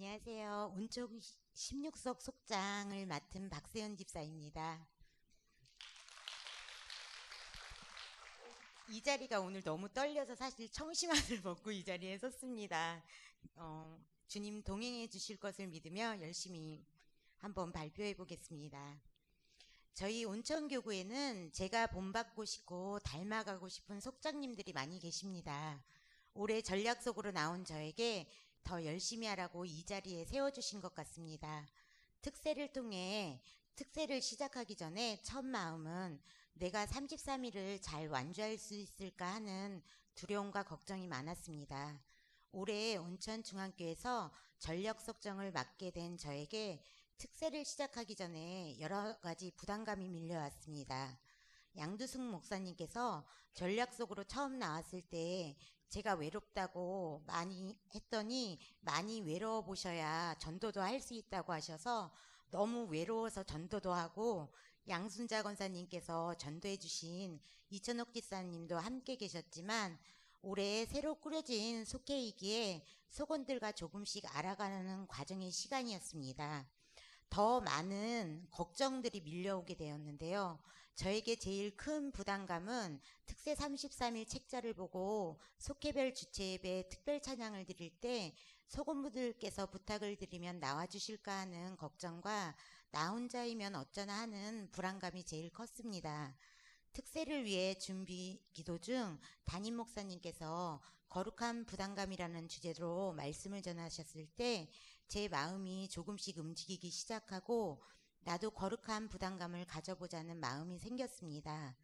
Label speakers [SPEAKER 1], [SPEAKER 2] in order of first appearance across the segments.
[SPEAKER 1] 안녕하세요. 운총 16석 속장을 맡은 박세현 집사입니다. 이 자리가 오늘 너무 떨려서 사실 청심환을 먹고 이 자리에 섰습니다. 주님 동행해 주실 것을 믿으며 열심히 한번 발표해 보겠습니다. 저희 온천교구에는 제가 본받고 싶고 닮아가고 싶은 속장님들이 많이 계십니다. 올해 전략속으로 나온 저에게 더 열심히 하라고 이 자리에 세워주신 것 같습니다. 특세를 시작하기 전에 첫 마음은 내가 33일을 잘 완주할 수 있을까 하는 두려움과 걱정이 많았습니다. 올해 온천중앙교에서 전력 속정을 맡게 된 저에게 특세를 시작하기 전에 여러 가지 부담감이 밀려왔습니다. 양두숙 목사님께서 전략 속으로 처음 나왔을 때 제가 외롭다고 많이 했더니 많이 외로워 보셔야 전도도 할 수 있다고 하셔서 너무 외로워서 전도도 하고, 양순자 권사님께서 전도해 주신 이천옥 집사님도 함께 계셨지만 올해 새로 꾸려진 속회이기에 속원들과 조금씩 알아가는 과정의 시간이었습니다. 더 많은 걱정들이 밀려오게 되었는데요. 저에게 제일 큰 부담감은 특세 33일 책자를 보고 속회별 주체 예배 특별 찬양을 드릴 때 소곤부들께서 부탁을 드리면 나와주실까 하는 걱정과 나 혼자이면 어쩌나 하는 불안감이 제일 컸습니다. 특세를 위해 준비 기도 중 담임 목사님께서 거룩한 부담감이라는 주제로 말씀을 전하셨을 때 제 마음이 조금씩 움직이기 시작하고 나도 거룩한 부담감을 가져보자는 마음이 생겼습니다.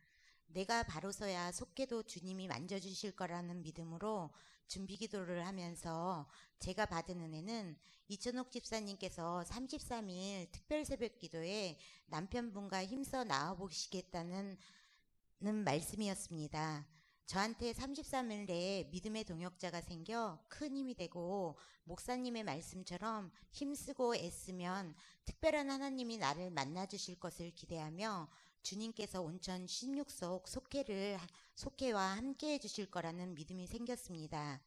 [SPEAKER 1] 내가 바로서야 속해도 주님이 만져주실 거라는 믿음으로 준비 기도를 하면서 제가 받은 은혜는 이천옥 집사님께서 33일 특별 새벽 기도에 남편분과 힘써 나와보시겠다는 말씀이었습니다. 저한테 33일 내에 믿음의 동역자가 생겨 큰 힘이 되고 목사님의 말씀처럼 힘쓰고 애쓰면 특별한 하나님이 나를 만나주실 것을 기대하며 주님께서 온천 16속 속회와 함께 해주실 거라는 믿음이 생겼습니다.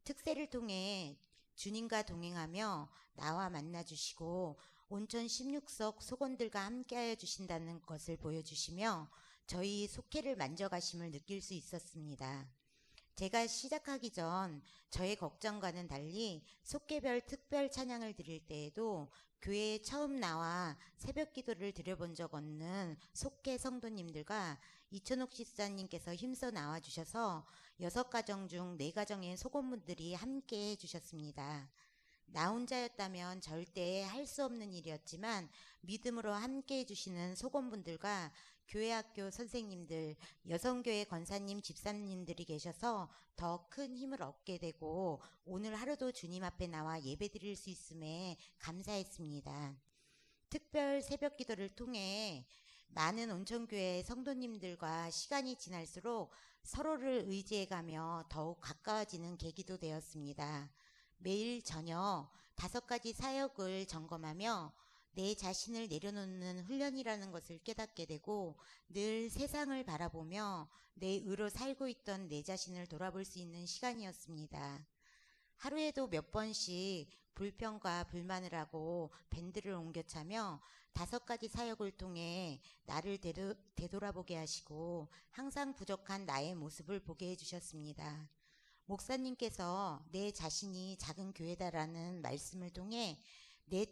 [SPEAKER 1] 특세를 통해 주님과 동행하며 나와 만나주시고 온천 16석 속원들과 함께하여 주신다는 것을 보여주시며 저희 속회를 만져가심을 느낄 수 있었습니다. 제가 시작하기 전 저의 걱정과는 달리 속회별 특별 찬양을 드릴 때에도 교회에 처음 나와 새벽 기도를 드려본 적 없는 속회 성도님들과 이천옥 집사님께서 힘써 나와주셔서 6가정 중 4가정의 속원분들이 함께 해주셨습니다. 나 혼자였다면 절대 할 수 없는 일이었지만 믿음으로 함께 해주시는 속원분들과 교회 학교 선생님들, 여성교회 권사님, 집사님들이 계셔서 더 큰 힘을 얻게 되고 오늘 하루도 주님 앞에 나와 예배드릴 수 있음에 감사했습니다. 특별 새벽 기도를 통해 많은 온천교회 성도님들과 시간이 지날수록 서로를 의지해가며 더욱 가까워지는 계기도 되었습니다. 매일 저녁 5가지 사역을 점검하며 내 자신을 내려놓는 훈련이라는 것을 깨닫게 되고 늘 세상을 바라보며 내 의로 살고 있던 내 자신을 돌아볼 수 있는 시간이었습니다. 하루에도 몇 번씩 불평과 불만을 하고 밴드를 옮겨차며 5가지 사역을 통해 나를 되돌아보게 하시고 항상 부족한 나의 모습을 보게 해주셨습니다. 목사님께서 내 자신이 작은 교회다라는 말씀을 통해 내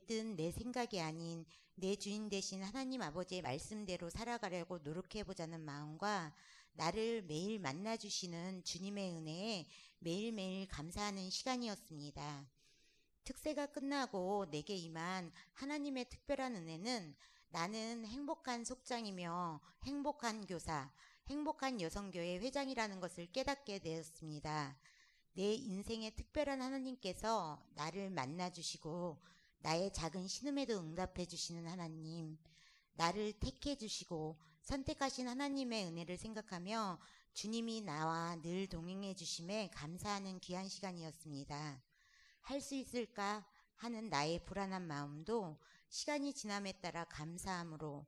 [SPEAKER 1] 뜻, 내 생각이 아닌 내 주인 되신 하나님 아버지의 말씀대로 살아가려고 노력해보자는 마음과 나를 매일 만나주시는 주님의 은혜에 매일매일 감사하는 시간이었습니다. 특세가 끝나고 내게 임한 하나님의 특별한 은혜는 나는 행복한 속장이며 행복한 교사, 행복한 여성교회 회장이라는 것을 깨닫게 되었습니다. 내 인생의 특별한 하나님께서 나를 만나주시고 나의 작은 신음에도 응답해 주시는 하나님, 나를 택해 주시고 선택하신 하나님의 은혜를 생각하며 주님이 나와 늘 동행해 주심에 감사하는 귀한 시간이었습니다. 할 수 있을까 하는 나의 불안한 마음도 시간이 지남에 따라 감사함으로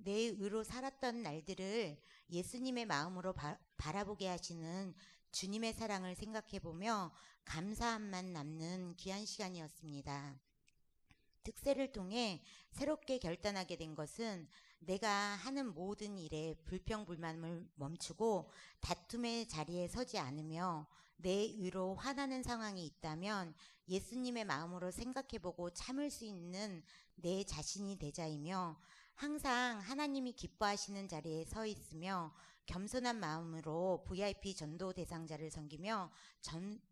[SPEAKER 1] 내 의로 살았던 날들을 예수님의 마음으로 바라보게 하시는 주님의 사랑을 생각해보며 감사함만 남는 귀한 시간이었습니다. 특세를 통해 새롭게 결단하게 된 것은 내가 하는 모든 일에 불평불만을 멈추고 다툼의 자리에 서지 않으며 내 의로 화나는 상황이 있다면 예수님의 마음으로 생각해보고 참을 수 있는 내 자신이 되자이며, 항상 하나님이 기뻐하시는 자리에 서 있으며 겸손한 마음으로 VIP 전도 대상자를 섬기며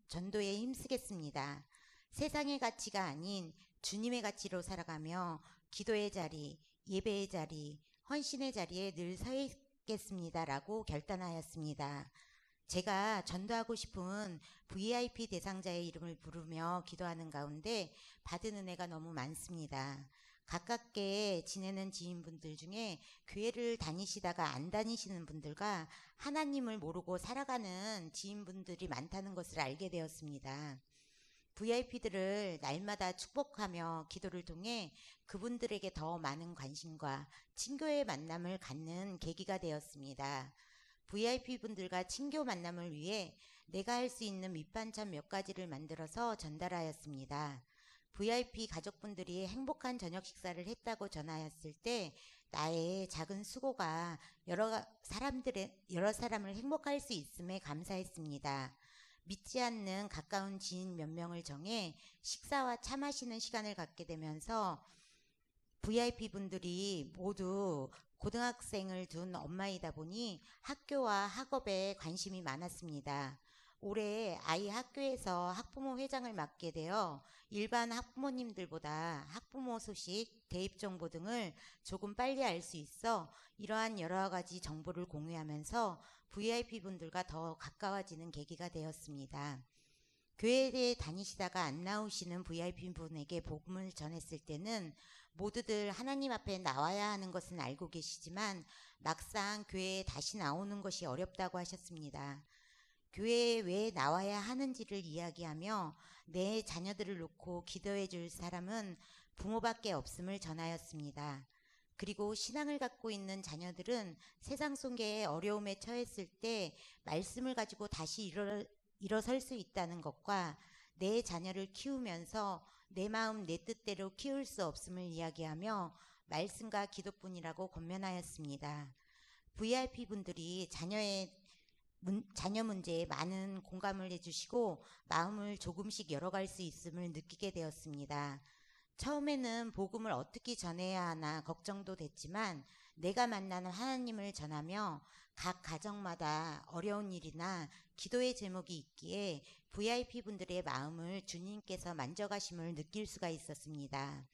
[SPEAKER 1] 전도에 힘쓰겠습니다. 세상의 가치가 아닌 주님의 가치로 살아가며 기도의 자리, 예배의 자리, 헌신의 자리에 늘 서 있겠습니다라고 결단하였습니다. 제가 전도하고 싶은 VIP 대상자의 이름을 부르며 기도하는 가운데 받은 은혜가 너무 많습니다. 가깝게 지내는 지인분들 중에 교회를 다니시다가 안 다니시는 분들과 하나님을 모르고 살아가는 지인분들이 많다는 것을 알게 되었습니다. VIP들을 날마다 축복하며 기도를 통해 그분들에게 더 많은 관심과 친교의 만남을 갖는 계기가 되었습니다. VIP분들과 친교 만남을 위해 내가 할 수 있는 밑반찬 몇 가지를 만들어서 전달하였습니다. VIP 가족분들이 행복한 저녁 식사를 했다고 전하였을 때 나의 작은 수고가 여러 사람을 행복할 수 있음에 감사했습니다. 믿지 않는 가까운 지인 몇 명을 정해 식사와 차 마시는 시간을 갖게 되면서 VIP분들이 모두 고등학생을 둔 엄마이다 보니 학교와 학업에 관심이 많았습니다. 올해 아이 학교에서 학부모 회장을 맡게 되어 일반 학부모님들보다 학부모 소식, 대입 정보 등을 조금 빨리 알 수 있어 이러한 여러 가지 정보를 공유하면서 VIP분들과 더 가까워지는 계기가 되었습니다. 교회에 다니시다가 안 나오시는 VIP분에게 복음을 전했을 때는 모두들 하나님 앞에 나와야 하는 것은 알고 계시지만 막상 교회에 다시 나오는 것이 어렵다고 하셨습니다. 교회에 왜 나와야 하는지를 이야기하며 내 자녀들을 놓고 기도해 줄 사람은 부모밖에 없음을 전하였습니다. 그리고 신앙을 갖고 있는 자녀들은 세상 속의 어려움에 처했을 때 말씀을 가지고 다시 일어설 수 있다는 것과 내 자녀를 키우면서 내 마음 내 뜻대로 키울 수 없음을 이야기하며 말씀과 기도뿐이라고 권면하였습니다. VIP분들이 자녀 문제에 많은 공감을 해주시고 마음을 조금씩 열어갈 수 있음을 느끼게 되었습니다. 처음에는 복음을 어떻게 전해야 하나 걱정도 됐지만 내가 만나는 하나님을 전하며 각 가정마다 어려운 일이나 기도의 제목이 있기에 VIP분들의 마음을 주님께서 만져가심을 느낄 수가 있었습니다.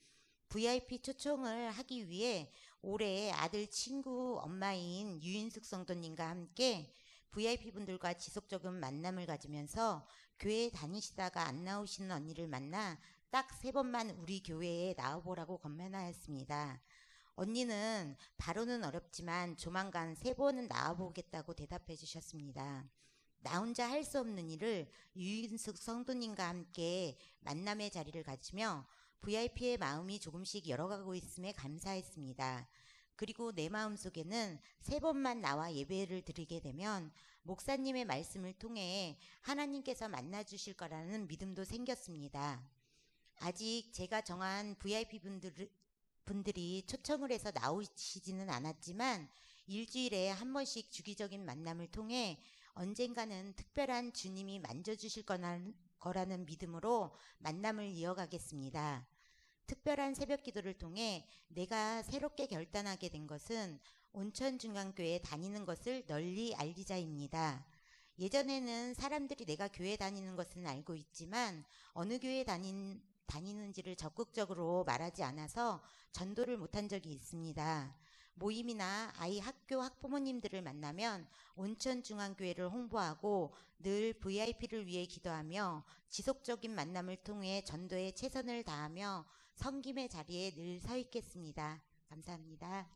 [SPEAKER 1] VIP 초청을 하기 위해 올해 아들 친구 엄마인 유인숙 성도님과 함께 VIP분들과 지속적인 만남을 가지면서 교회에 다니시다가 안 나오시는 언니를 만나 딱 3번만 우리 교회에 나와보라고 권면하였습니다. 언니는 바로는 어렵지만 조만간 3번은 나와보겠다고 대답해 주셨습니다. 나 혼자 할 수 없는 일을 유인숙 성도님과 함께 만남의 자리를 가지며 VIP의 마음이 조금씩 열어가고 있음에 감사했습니다. 그리고 내 마음속에는 3번만 나와 예배를 드리게 되면 목사님의 말씀을 통해 하나님께서 만나주실 거라는 믿음도 생겼습니다. 아직 제가 정한 VIP분들이 초청을 해서 나오시지는 않았지만 일주일에 한 번씩 주기적인 만남을 통해 언젠가는 특별한 주님이 만져주실 거라는 믿음으로 만남을 이어가겠습니다. 특별한 새벽 기도를 통해 내가 새롭게 결단하게 된 것은 온천중앙교회에 다니는 것을 널리 알리자입니다. 예전에는 사람들이 내가 교회 다니는 것은 알고 있지만 어느 교회 다니는지를 적극적으로 말하지 않아서 전도를 못한 적이 있습니다. 모임이나 아이 학교 학부모님들을 만나면 온천중앙교회를 홍보하고 늘 VIP를 위해 기도하며 지속적인 만남을 통해 전도에 최선을 다하며 섬김의 자리에 늘 서 있겠습니다. 감사합니다.